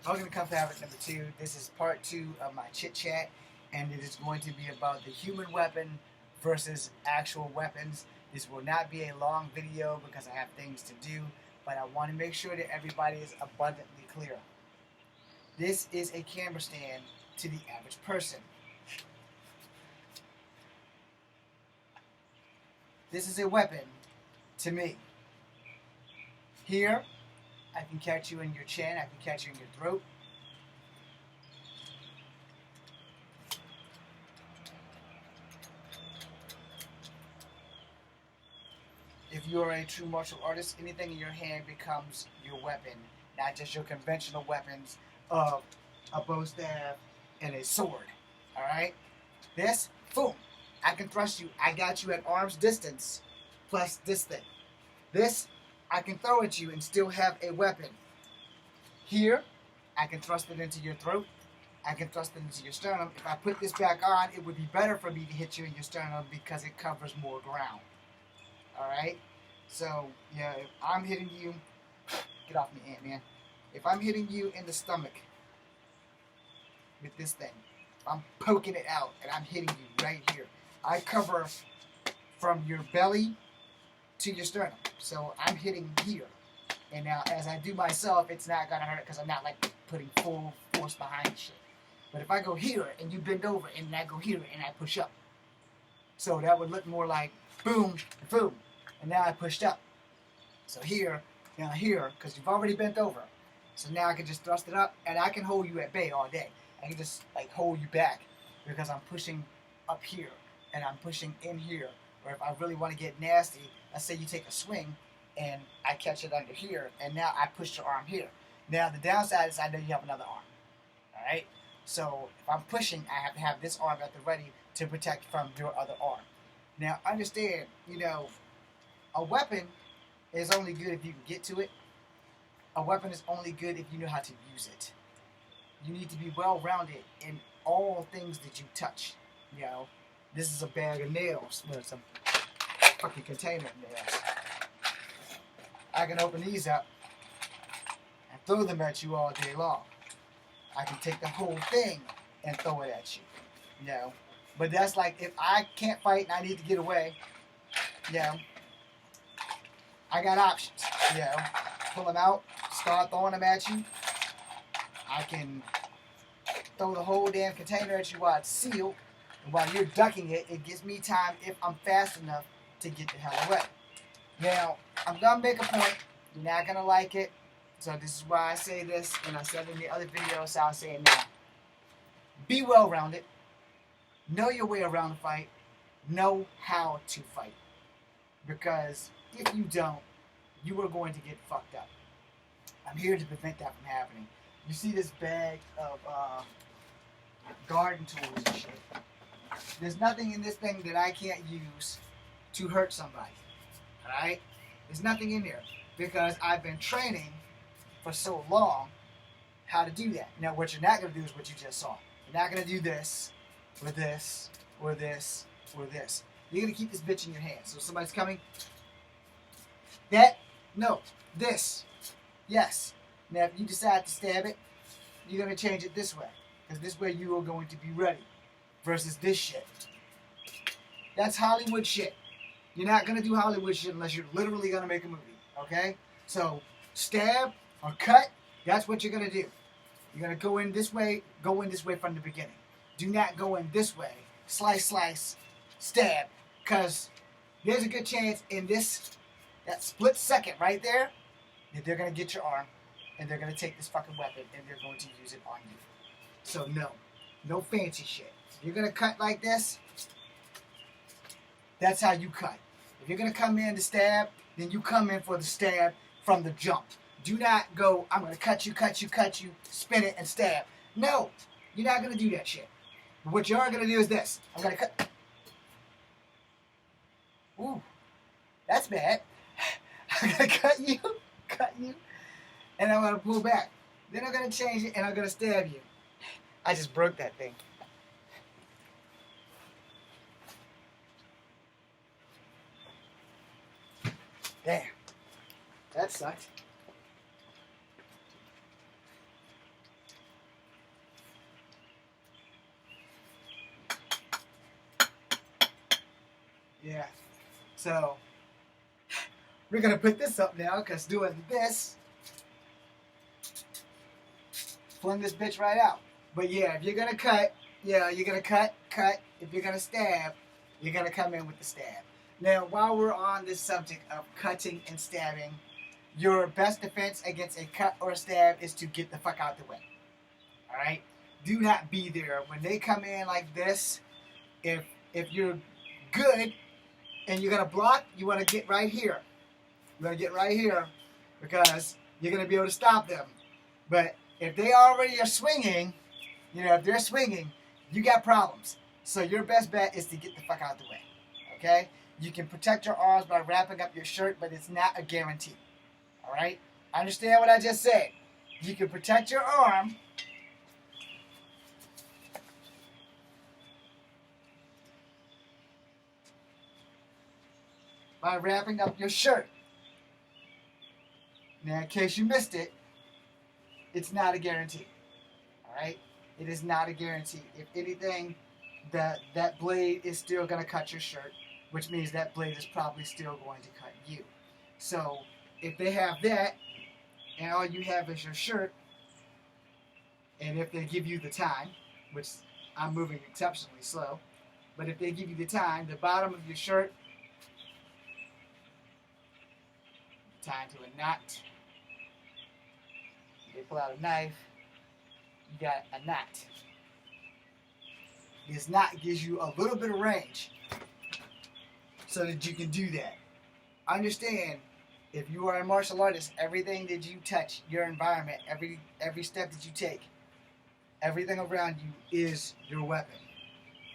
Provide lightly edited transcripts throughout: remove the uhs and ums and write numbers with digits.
Welcome to Comfort Habit number 2. This is part 2 of my chit chat, and it is going to be about the human weapon versus actual weapons. This will not be a long video because I have things to do, but I want to make sure that everybody is abundantly clear. This is a camera stand to the average person. This is a weapon to me. Here, I can catch you in your chin, I can catch you in your throat. If you're a true martial artist, anything in your hand becomes your weapon, not just your conventional weapons of a bow staff and a sword. Alright? This, boom, I can thrust you. I got you at arm's distance, plus this thing. This, I can throw at you and still have a weapon. Here, I can thrust it into your throat. I can thrust it into your sternum. If I put this back on, it would be better for me to hit you in your sternum because it covers more ground. Alright? So, yeah, if I'm hitting you, get off me, Ant-Man. If I'm hitting you in the stomach with this thing, if I'm poking it out and I'm hitting you right here, I cover from your belly to your sternum. So I'm hitting here. And now as I do myself, it's not going to hurt because I'm not like putting full force behind shit. But if I go here and you bend over and I go here and I push up. So that would look more like boom, boom. And now I pushed up. So here, now here, because you've already bent over. So now I can just thrust it up and I can hold you at bay all day. I can just like hold you back because I'm pushing up here and I'm pushing in here. Or if I really want to get nasty, let's say you take a swing and I catch it under here and now I push your arm here. Now the downside is I know you have another arm. Alright? So if I'm pushing, I have to have this arm at the ready to protect from your other arm. Now understand, a weapon is only good if you can get to it. A weapon is only good if you know how to use it. You need to be well-rounded in all things that you touch. This is a bag of nails. Well, it's a fucking container of nails. I can open these up and throw them at you all day long. I can take the whole thing and throw it at you. But that's like if I can't fight and I need to get away, I got options. Pull them out, start throwing them at you. I can throw the whole damn container at you while it's sealed. And while you're ducking it, it gives me time if I'm fast enough to get the hell away. Now, I'm going to make a point. You're not going to like it. So this is why I say this, and I said it in the other video, so I'll say it now. Be well-rounded. Know your way around the fight. Know how to fight. Because if you don't, you are going to get fucked up. I'm here to prevent that from happening. You see this bag of garden tools and shit. There's nothing in this thing that I can't use to hurt somebody. Alright? There's nothing in there. Because I've been training for so long how to do that. Now what you're not going to do is what you just saw. You're not going to do this, or this, or this, or this. You're going to keep this bitch in your hand. So if somebody's coming, no, this, yes. Now if you decide to stab it, you're going to change it this way. Because this way you are going to be ready. Versus this shit. That's Hollywood shit. You're not going to do Hollywood shit unless you're literally going to make a movie. Okay? So, stab or cut, that's what you're going to do. You're going to go in this way from the beginning. Do not go in this way. Slice, slice, stab. Because there's a good chance in that split second right there, that they're going to get your arm and they're going to take this fucking weapon and they're going to use it on you. So no fancy shit. If you're going to cut like this, that's how you cut. If you're going to come in to stab, then you come in for the stab from the jump. Do not go, I'm going to cut you, spin it and stab. No, you're not going to do that shit. But what you are going to do is this. I'm going to cut. Ooh, that's bad. I'm going to cut you, and I'm going to pull back. Then I'm going to change it and I'm going to stab you. I just broke that thing. Damn. That sucked. Yeah. So we're gonna put this up now, cause doing this, fling this bitch right out. But yeah, if you're gonna cut, yeah, you're gonna cut. If you're gonna stab, you're gonna come in with the stab. Now, while we're on this subject of cutting and stabbing, your best defense against a cut or a stab is to get the fuck out the way. All right. Do not be there when they come in like this. If you're good and you're gonna block, you want to get right here. You want to get right here because you're gonna be able to stop them. But if they already are swinging, if they're swinging, you got problems. So your best bet is to get the fuck out the way. Okay? You can protect your arms by wrapping up your shirt, but it's not a guarantee. All right? Understand what I just said? You can protect your arm by wrapping up your shirt. Now, in case you missed it, it's not a guarantee. All right? It is not a guarantee. If anything, that blade is still going to cut your shirt, which means that blade is probably still going to cut you. So, if they have that, and all you have is your shirt, and if they give you the time, which I'm moving exceptionally slow, but if they give you the time, the bottom of your shirt, tied to a knot. They pull out a knife, you got a knot. This knot gives you a little bit of range so that you can do that. Understand, if you are a martial artist, everything that you touch, your environment, every step that you take, everything around you is your weapon.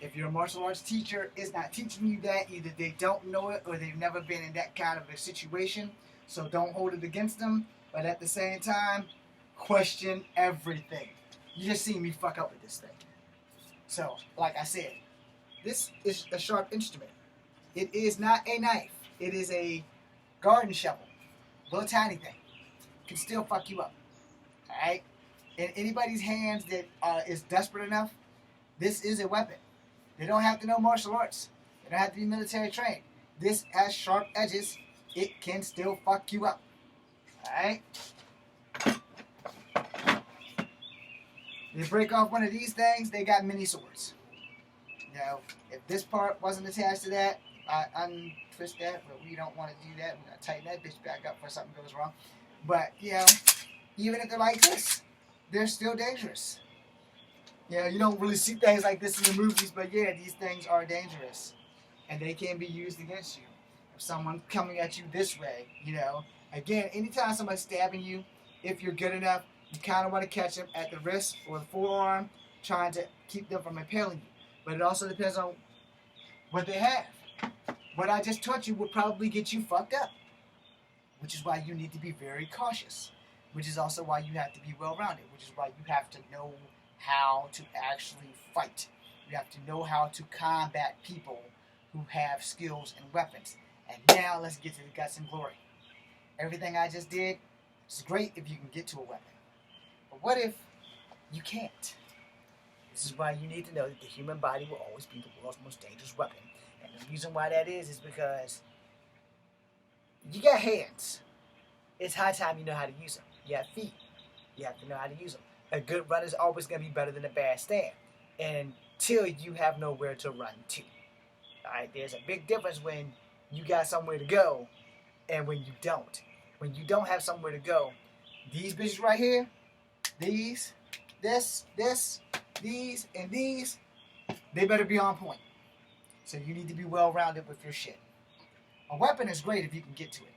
If your martial arts teacher is not teaching you that, either they don't know it or they've never been in that kind of a situation, so don't hold it against them. But at the same time, question everything. You just seen me fuck up with this thing. So, like I said, this is a sharp instrument. It is not a knife. It is a garden shovel. Little tiny thing. Can still fuck you up. Alright? In anybody's hands that is desperate enough, this is a weapon. They don't have to know martial arts. They don't have to be military trained. This has sharp edges. It can still fuck you up. Alright? They break off one of these things, they got mini swords. If this part wasn't attached to that, I untwist that, but we don't want to do that. We're going to tighten that bitch back up before something goes wrong. But, even if they're like this, they're still dangerous. You don't really see things like this in the movies, but these things are dangerous. And they can be used against you. If someone's coming at you this way, again, anytime somebody's stabbing you, if you're good enough, you kind of want to catch them at the wrist or the forearm, trying to keep them from impaling you. But it also depends on what they have. What I just taught you would probably get you fucked up, which is why you need to be very cautious, which is also why you have to be well-rounded, which is why you have to know how to actually fight. You have to know how to combat people who have skills and weapons. And now let's get to the guts and glory. Everything I just did is great if you can get to a weapon. But what if you can't? This is why you need to know that the human body will always be the world's most dangerous weapon. And the reason why that is because you got hands. It's high time you know how to use them. You have feet. You have to know how to use them. A good run is always going to be better than a bad stand until you have nowhere to run to. Alright, there's a big difference when you got somewhere to go and when you don't. When you don't have somewhere to go, these bitches right here, these, this, these, and these, they better be on point. So you need to be well-rounded with your shit. A weapon is great if you can get to it.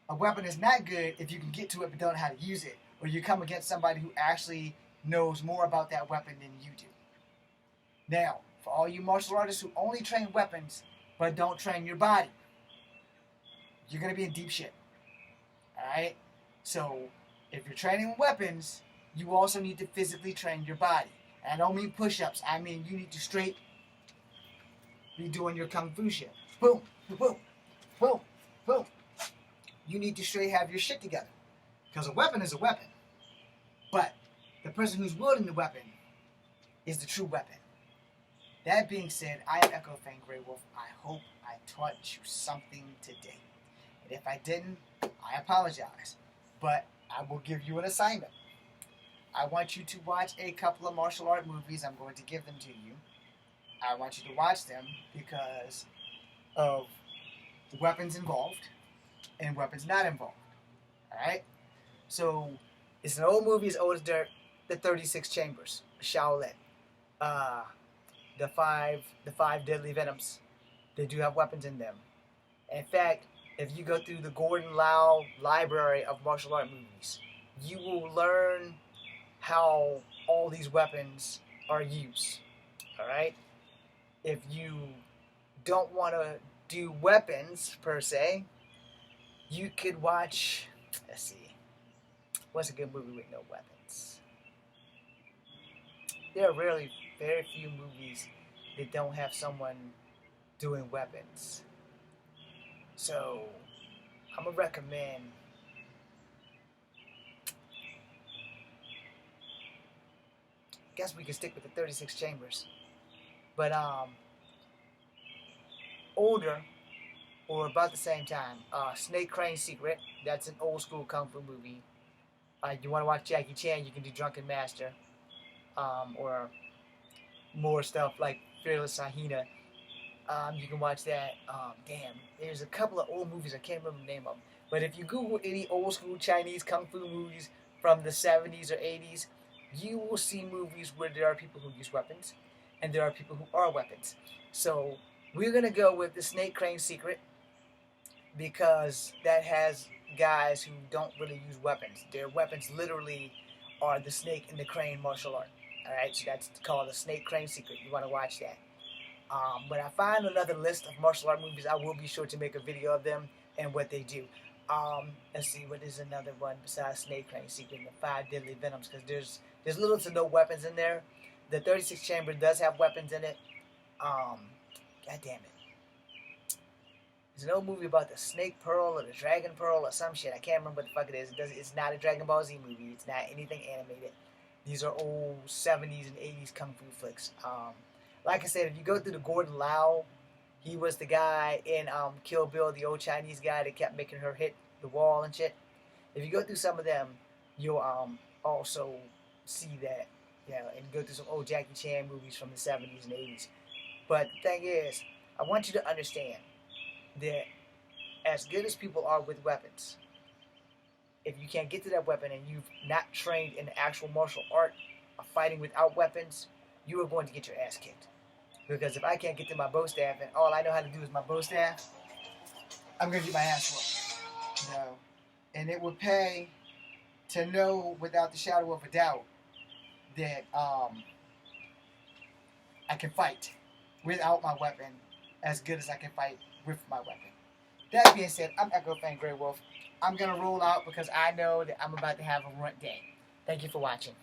A weapon is not good if you can get to it but don't know how to use it, or you come against somebody who actually knows more about that weapon than you do. Now, for all you martial artists who only train weapons but don't train your body, you're going to be in deep shit. Alright? So, if you're training weapons, you also need to physically train your body. And I don't mean push-ups. I mean you need to straight be doing your kung fu shit. Boom, boom, boom, boom. You need to straight have your shit together. Because a weapon is a weapon. But the person who's wielding the weapon is the true weapon. That being said, I am Echo Fan Grey Wolf. I hope I taught you something today. And if I didn't, I apologize. But I will give you an assignment. I want you to watch a couple of martial art movies. I'm going to give them to you. I want you to watch them because of the weapons involved and weapons not involved. Alright? So, it's an old movie as old as dirt. The 36 Chambers. Shaolin. The five deadly venoms. They do have weapons in them. In fact, if you go through the Gordon Lau library of martial art movies, you will learn how all these weapons are used. Alright? If you don't want to do weapons, per se, you could watch, let's see, what's a good movie with no weapons? There are really very few movies that don't have someone doing weapons. So, I'm going to recommend I guess we could stick with the 36 Chambers. But older, or about the same time, Snake Crane's Secret. That's an old school kung fu movie. You want to watch Jackie Chan, you can do Drunken Master. Or more stuff like Fearless Hyena. You can watch that. Damn, there's a couple of old movies, I can't remember the name of them. But if you Google any old school Chinese kung fu movies from the 70s or 80s, you will see movies where there are people who use weapons, and there are people who are weapons. So we're going to go with the Snake Crane's Secret, because that has guys who don't really use weapons. Their weapons literally are the snake and the crane martial art. Alright, so that's called the Snake Crane's Secret. You want to watch that. When I find another list of martial art movies, I will be sure to make a video of them and what they do. Let's see, what is another one besides Snake Crane's Secret and the 5 Deadly Venoms, because there's little to no weapons in there. The 36 Chamber does have weapons in it. God damn it. There's an old movie about the Snake Pearl or the Dragon Pearl or some shit. I can't remember what the fuck it is. It's not a Dragon Ball Z movie. It's not anything animated. These are old 70s and 80s kung fu flicks. Like I said, if you go through the Gordon Lau, he was the guy in Kill Bill, the old Chinese guy that kept making her hit the wall and shit. If you go through some of them, you'll also see that, and go through some old Jackie Chan movies from the 70s and 80s. But the thing is, I want you to understand that as good as people are with weapons, if you can't get to that weapon and you've not trained in the actual martial art of fighting without weapons, you are going to get your ass kicked. Because if I can't get to my bow staff and all I know how to do is my bow staff, I'm going to get my ass whooped. No. And it would pay to know without the shadow of a doubt that I can fight without my weapon as good as I can fight with my weapon. That being said, I'm Echo Fan Grey Wolf. I'm going to roll out because I know that I'm about to have a runt day. Thank you for watching.